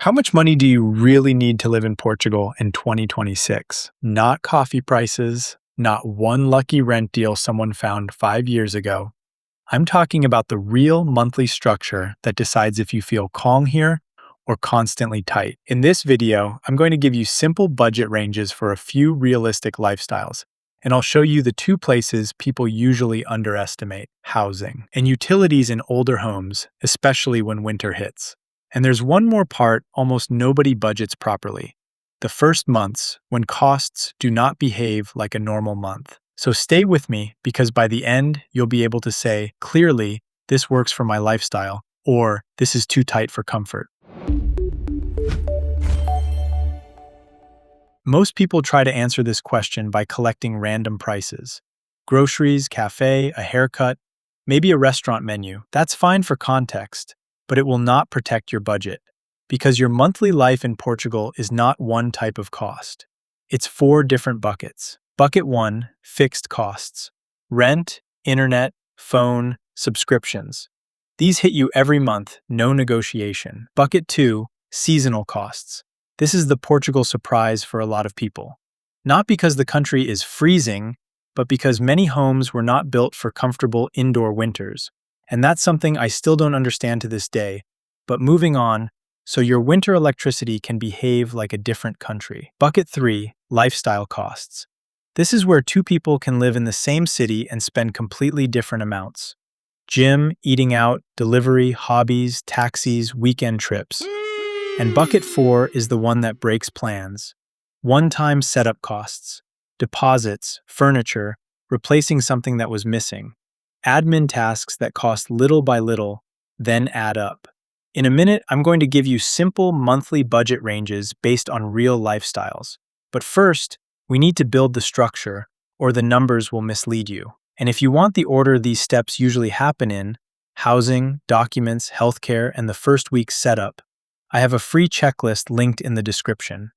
How much money do you really need to live in Portugal in 2026? Not coffee prices, not one lucky rent deal someone found 5 years ago. I'm talking about the real monthly structure that decides if you feel calm here or constantly tight. In this video, I'm going to give you simple budget ranges for a few realistic lifestyles, and I'll show you the two places people usually underestimate: housing and utilities in older homes, especially when winter hits. And there's one more part almost nobody budgets properly: the first months, when costs do not behave like a normal month. So stay with me, because by the end, you'll be able to say, clearly, this works for my lifestyle, or this is too tight for comfort. Most people try to answer this question by collecting random prices: groceries, cafe, a haircut, maybe a restaurant menu. That's fine for context, but it will not protect your budget, because your monthly life in Portugal is not one type of cost. It's 4 different buckets. Bucket 1, fixed costs: rent, internet, phone, subscriptions. These hit you every month, no negotiation. Bucket 2, seasonal costs. This is the Portugal surprise for a lot of people. Not because the country is freezing, but because many homes were not built for comfortable indoor winters. And that's something I still don't understand to this day. But moving on, so your winter electricity can behave like a different country. Bucket 3, lifestyle costs. This is where 2 people can live in the same city and spend completely different amounts: gym, eating out, delivery, hobbies, taxis, weekend trips. And bucket 4 is the one that breaks plans: one-time setup costs, deposits, furniture, replacing something that was missing, admin tasks that cost little by little, then add up. In a minute, I'm going to give you simple monthly budget ranges based on real lifestyles. But first, we need to build the structure, or the numbers will mislead you. And if you want the order these steps usually happen in: housing, documents, healthcare, and the first week's setup, I have a free checklist linked in the description.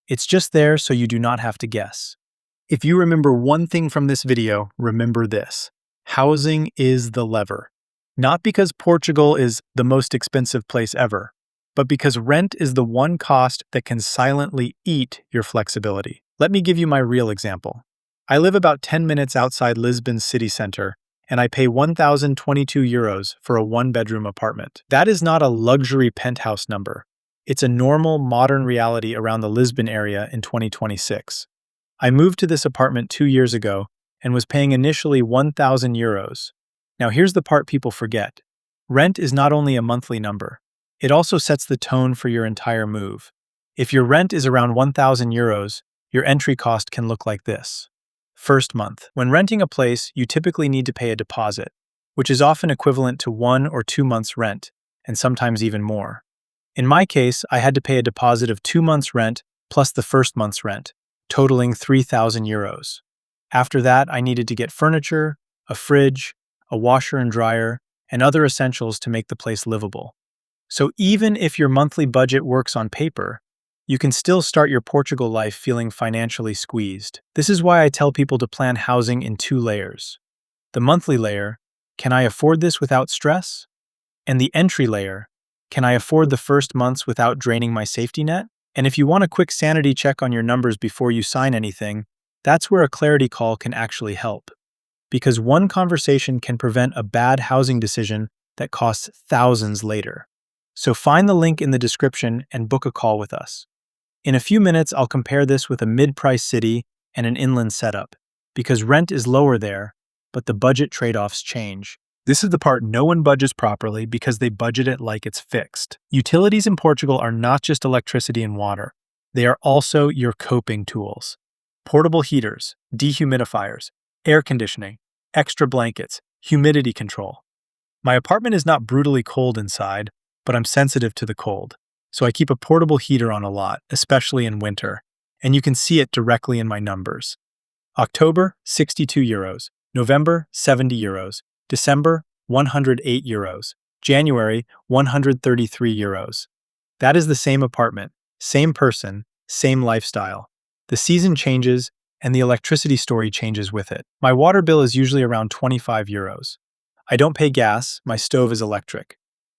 It's just there so you do not have to guess. If you remember one thing from this video, remember this: housing is the lever. Not because Portugal is the most expensive place ever, but because rent is the one cost that can silently eat your flexibility. Let me give you my real example. I live about 10 minutes outside Lisbon's city center, and I pay 1,022 euros for a 1-bedroom apartment. That is not a luxury penthouse number. It's a normal, modern reality around the Lisbon area in 2026. I moved to this apartment 2 years ago and was paying initially 1,000 euros. Now here's the part people forget. Rent is not only a monthly number. It also sets the tone for your entire move. If your rent is around 1,000 euros, your entry cost can look like this. First month. When renting a place, you typically need to pay a deposit, which is often equivalent to 1 or 2 months' rent, and sometimes even more. In my case, I had to pay a deposit of 2 months' rent plus the first month's rent, totaling 3,000 euros. After that, I needed to get furniture, a fridge, a washer and dryer, and other essentials to make the place livable. So even if your monthly budget works on paper, you can still start your Portugal life feeling financially squeezed. This is why I tell people to plan housing in 2 layers. The monthly layer: can I afford this without stress? And the entry layer: can I afford the first months without draining my safety net? And if you want a quick sanity check on your numbers before you sign anything, that's where a clarity call can actually help. Because one conversation can prevent a bad housing decision that costs thousands later. So find the link in the description and book a call with us. In a few minutes, I'll compare this with a mid-price city and an inland setup, because rent is lower there, but the budget trade-offs change. This is the part no one budgets properly because they budget it like it's fixed. Utilities in Portugal are not just electricity and water. They are also your coping tools: portable heaters, dehumidifiers, air conditioning, extra blankets, humidity control. My apartment is not brutally cold inside, but I'm sensitive to the cold. So I keep a portable heater on a lot, especially in winter, and you can see it directly in my numbers. October, 62 euros. November, 70 euros. December, 108 euros. January, 133 euros. That is the same apartment, same person, same lifestyle. The season changes, and the electricity story changes with it. My water bill is usually around 25 euros. I don't pay gas, my stove is electric.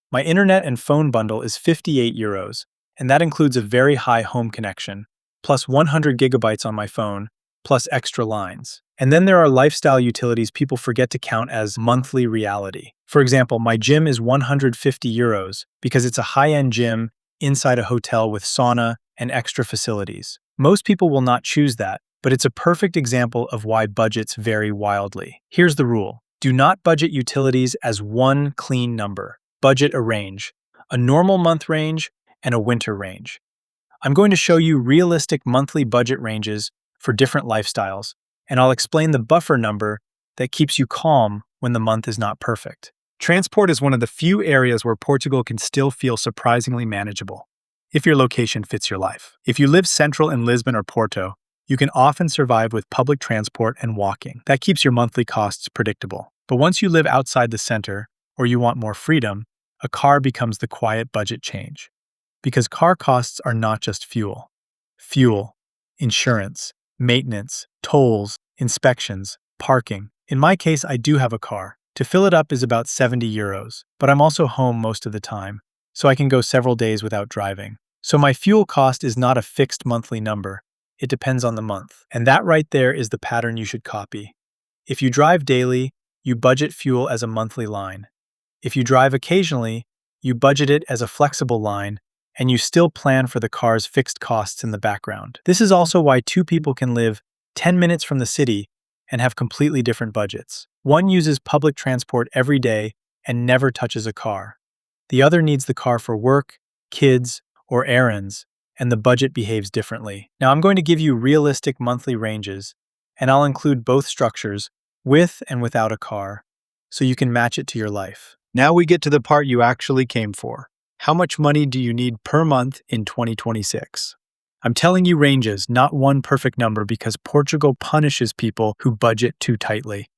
My internet and phone bundle is 58 euros, and that includes a very high home connection, plus 100 gigabytes on my phone, plus extra lines. And then there are lifestyle utilities people forget to count as monthly reality. For example, my gym is €150 because it's a high-end gym inside a hotel with sauna and extra facilities. Most people will not choose that, but it's a perfect example of why budgets vary wildly. Here's the rule. Do not budget utilities as one clean number. Budget a range, a normal month range, and a winter range. I'm going to show you realistic monthly budget ranges for different lifestyles, and I'll explain the buffer number that keeps you calm when the month is not perfect. Transport is one of the few areas where Portugal can still feel surprisingly manageable, if your location fits your life. If you live central in Lisbon or Porto, you can often survive with public transport and walking. That keeps your monthly costs predictable. But once you live outside the center, or you want more freedom, a car becomes the quiet budget change. Because car costs are not just fuel. Fuel, insurance, maintenance, tolls, inspections, parking. In my case, I do have a car. To fill it up is about €70, but I'm also home most of the time, so I can go several days without driving. So my fuel cost is not a fixed monthly number. It depends on the month. And that right there is the pattern you should copy. If you drive daily, you budget fuel as a monthly line. If you drive occasionally, you budget it as a flexible line, and you still plan for the car's fixed costs in the background. This is also why two people can live 10 minutes from the city and have completely different budgets. One uses public transport every day and never touches a car. The other needs the car for work, kids, or errands, and the budget behaves differently. Now I'm going to give you realistic monthly ranges, and I'll include both structures, with and without a car, so you can match it to your life. Now we get to the part you actually came for. How much money do you need per month in 2026? I'm telling you ranges, not one perfect number, because Portugal punishes people who budget too tightly.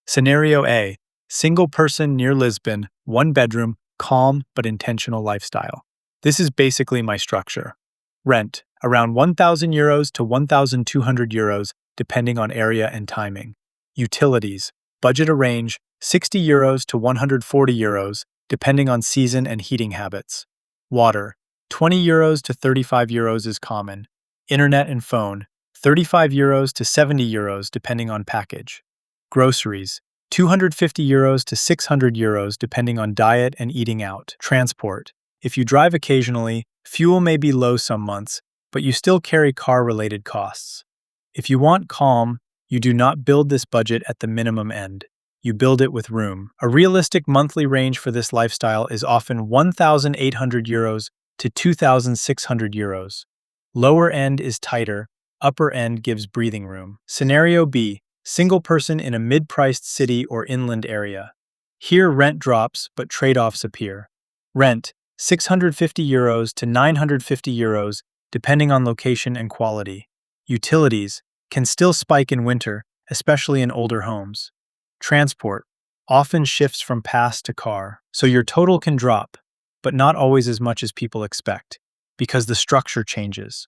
Scenario A, single person near Lisbon, one bedroom, calm but intentional lifestyle. This is basically my structure. Rent, around €1,000 to €1,200, depending on area and timing. Utilities, budget a range, €60 to €140, depending on season and heating habits. Water, €20 to €35 is common. Internet and phone, €35 to €70, depending on package. Groceries, €250 to €600, depending on diet and eating out. Transport, if you drive occasionally, fuel may be low some months, but you still carry car-related costs. If you want calm, you do not build this budget at the minimum end. You build it with room. A realistic monthly range for this lifestyle is often €1,800 to €2,600. Lower end is tighter, upper end gives breathing room. Scenario B, single person in a mid-priced city or inland area. Here rent drops, but trade-offs appear. Rent, €650 to €950, depending on location and quality. Utilities can still spike in winter, especially in older homes. Transport often shifts from pass to car, so your total can drop, but not always as much as people expect, because the structure changes.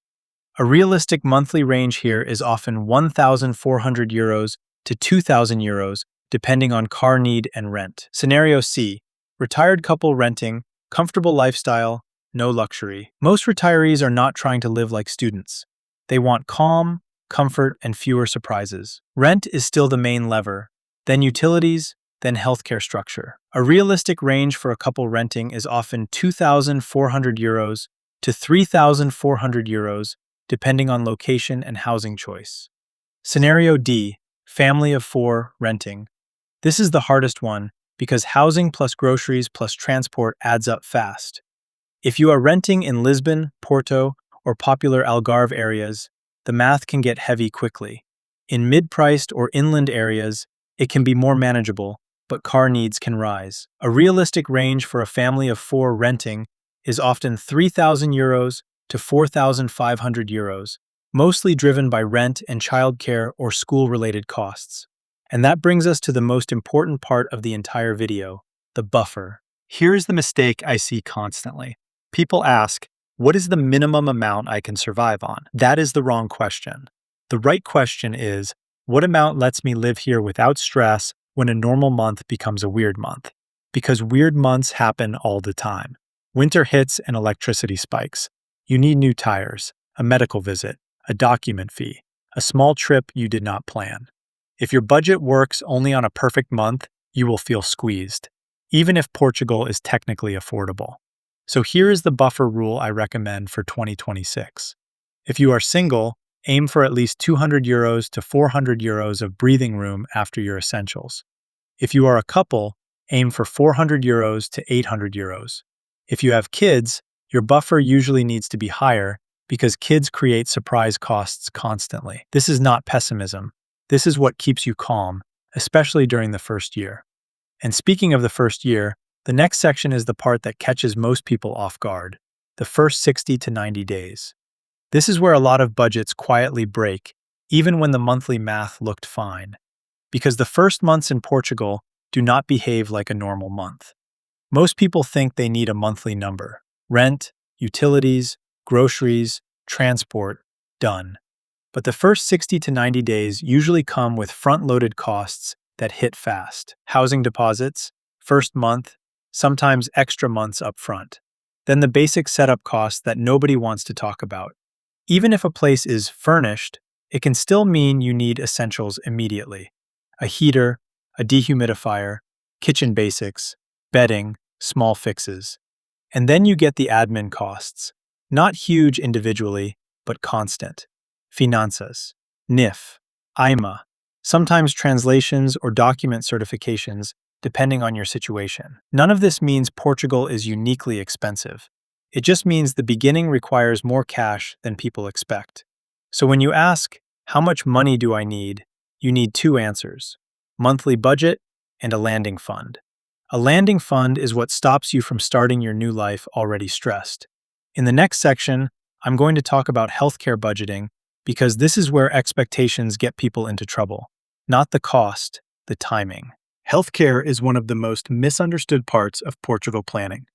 A realistic monthly range here is often €1,400 to €2,000, depending on car need and rent. Scenario C, retired couple renting, comfortable lifestyle, no luxury. Most retirees are not trying to live like students. They want calm, comfort, and fewer surprises. Rent is still the main lever, then utilities, then healthcare structure. A realistic range for a couple renting is often €2,400 to €3,400, depending on location and housing choice. Scenario D, family of 4 renting. This is the hardest one because housing plus groceries plus transport adds up fast. If you are renting in Lisbon, Porto, or popular Algarve areas, the math can get heavy quickly. In mid-priced or inland areas, it can be more manageable, but car needs can rise. A realistic range for a family of 4 renting is often €3,000 to €4,500, mostly driven by rent and childcare or school-related costs. And that brings us to the most important part of the entire video, the buffer. Here's the mistake I see constantly. People ask, what is the minimum amount I can survive on? That is the wrong question. The right question is, what amount lets me live here without stress when a normal month becomes a weird month? Because weird months happen all the time. Winter hits and electricity spikes. You need new tires, a medical visit, a document fee, a small trip you did not plan. If your budget works only on a perfect month, you will feel squeezed, even if Portugal is technically affordable. So here is the buffer rule I recommend for 2026. If you are single, aim for at least €200 to €400 of breathing room after your essentials. If you are a couple, aim for €400 to €800. If you have kids, your buffer usually needs to be higher because kids create surprise costs constantly. This is not pessimism. This is what keeps you calm, especially during the first year. And speaking of the first year, the next section is the part that catches most people off guard, the first 60 to 90 days. This is where a lot of budgets quietly break, even when the monthly math looked fine. Because the first months in Portugal do not behave like a normal month. Most people think they need a monthly number: rent, utilities, groceries, transport, done. But the first 60 to 90 days usually come with front-loaded costs that hit fast. Housing deposits, first month, sometimes extra months up front. Then the basic setup costs that nobody wants to talk about. Even if a place is furnished, it can still mean you need essentials immediately: a heater, a dehumidifier, kitchen basics, bedding, small fixes. And then you get the admin costs, not huge individually, but constant. Finanças, NIF, IMA, sometimes translations or document certifications, depending on your situation. None of this means Portugal is uniquely expensive. It just means the beginning requires more cash than people expect. So when you ask, how much money do I need? You need two answers: monthly budget and a landing fund. A landing fund is what stops you from starting your new life already stressed. In the next section, I'm going to talk about healthcare budgeting because this is where expectations get people into trouble. Not the cost, the timing. Healthcare is one of the most misunderstood parts of Portugal planning.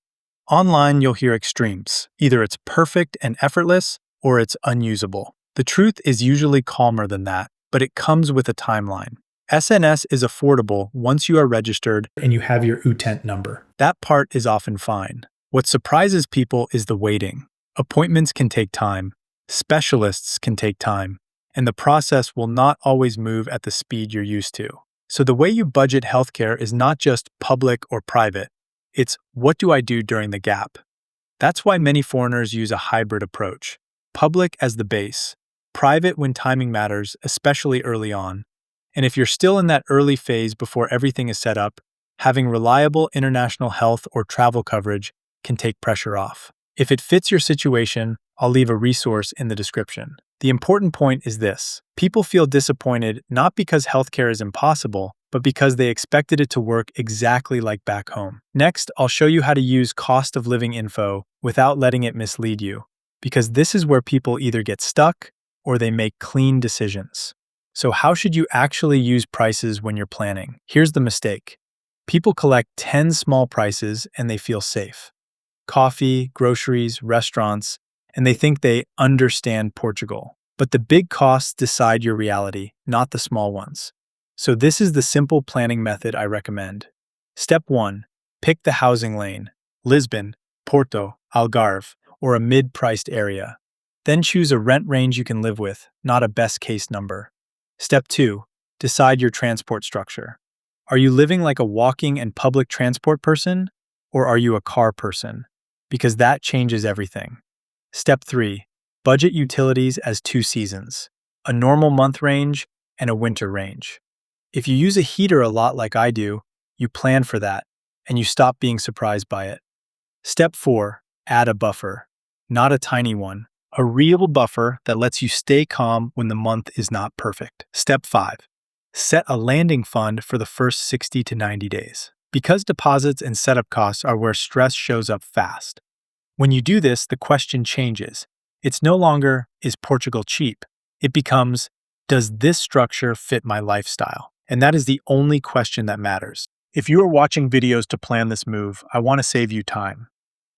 Online, you'll hear extremes. Either it's perfect and effortless, or it's unusable. The truth is usually calmer than that, but it comes with a timeline. SNS is affordable once you are registered and you have your UTENT number. That part is often fine. What surprises people is the waiting. Appointments can take time, specialists can take time, and the process will not always move at the speed you're used to. So the way you budget healthcare is not just public or private. It's, what do I do during the gap? That's why many foreigners use a hybrid approach. Public as the base, private when timing matters, especially early on. And if you're still in that early phase before everything is set up, having reliable international health or travel coverage can take pressure off. If it fits your situation, I'll leave a resource in the description. The important point is this: people feel disappointed not because healthcare is impossible, but because they expected it to work exactly like back home. Next, I'll show you how to use cost of living info without letting it mislead you, because this is where people either get stuck or they make clean decisions. So how should you actually use prices when you're planning? Here's the mistake. People collect 10 small prices and they feel safe. Coffee, groceries, restaurants, and they think they understand Portugal. But the big costs decide your reality, not the small ones. So this is the simple planning method I recommend. Step 1. Pick the housing lane: Lisbon, Porto, Algarve, or a mid-priced area. Then choose a rent range you can live with, not a best-case number. Step 2. Decide your transport structure. Are you living like a walking and public transport person, or are you a car person? Because that changes everything. Step 3. Budget utilities as 2 seasons: a normal month range and a winter range. If you use a heater a lot like I do, you plan for that, and you stop being surprised by it. Step 4. Add a buffer. Not a tiny one. A real buffer that lets you stay calm when the month is not perfect. Step 5. Set a landing fund for the first 60 to 90 days. Because deposits and setup costs are where stress shows up fast. When you do this, the question changes. It's no longer, is Portugal cheap? It becomes, does this structure fit my lifestyle? And that is the only question that matters. If you are watching videos to plan this move, I want to save you time.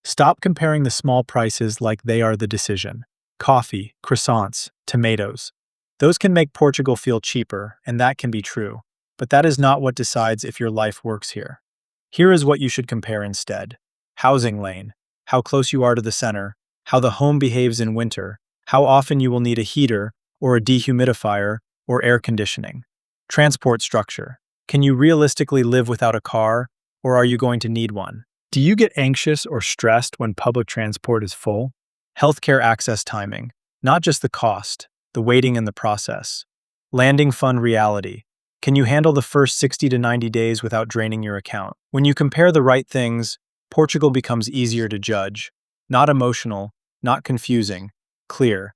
Stop comparing the small prices like they are the decision. Coffee, croissants, tomatoes. Those can make Portugal feel cheaper, and that can be true. But that is not what decides if your life works here. Here is what you should compare instead. Housing lane: how close you are to the center. how the home behaves in winter, how often you will need a heater or a dehumidifier or air conditioning. Transport structure. Can you realistically live without a car, or are you going to need one? Do you get anxious or stressed when public transport is full? Healthcare access timing, not just the cost, the waiting and the process. Landing fund reality. Can you handle the first 60 to 90 days without draining your account? When you compare the right things, Portugal becomes easier to judge. Not emotional, not confusing, clear.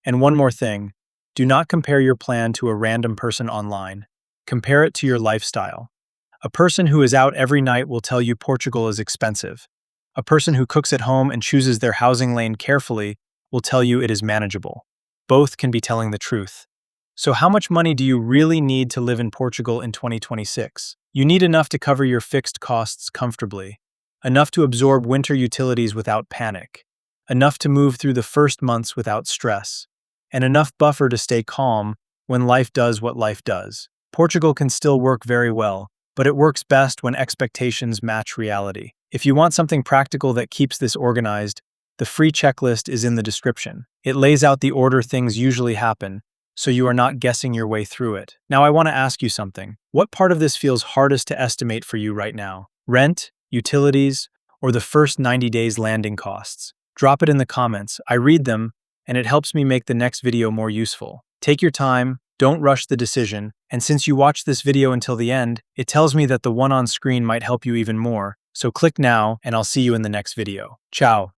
And one more thing, do not compare your plan to a random person online. Compare it to your lifestyle. A person who is out every night will tell you Portugal is expensive. A person who cooks at home and chooses their housing lane carefully will tell you it is manageable. Both can be telling the truth. So how much money do you really need to live in Portugal in 2026? You need enough to cover your fixed costs comfortably, enough to absorb winter utilities without panic, enough to move through the first months without stress, and enough buffer to stay calm when life does what life does. Portugal can still work very well, but it works best when expectations match reality. If you want something practical that keeps this organized, the free checklist is in the description. It lays out the order things usually happen, so you are not guessing your way through it. Now I want to ask you something. What part of this feels hardest to estimate for you right now? Rent, utilities, or the first 90 days landing costs? Drop it in the comments. I read them, and it helps me make the next video more useful. Take your time, don't rush the decision, and since you watched this video until the end, it tells me that the one on screen might help you even more, so click now and I'll see you in the next video. Ciao.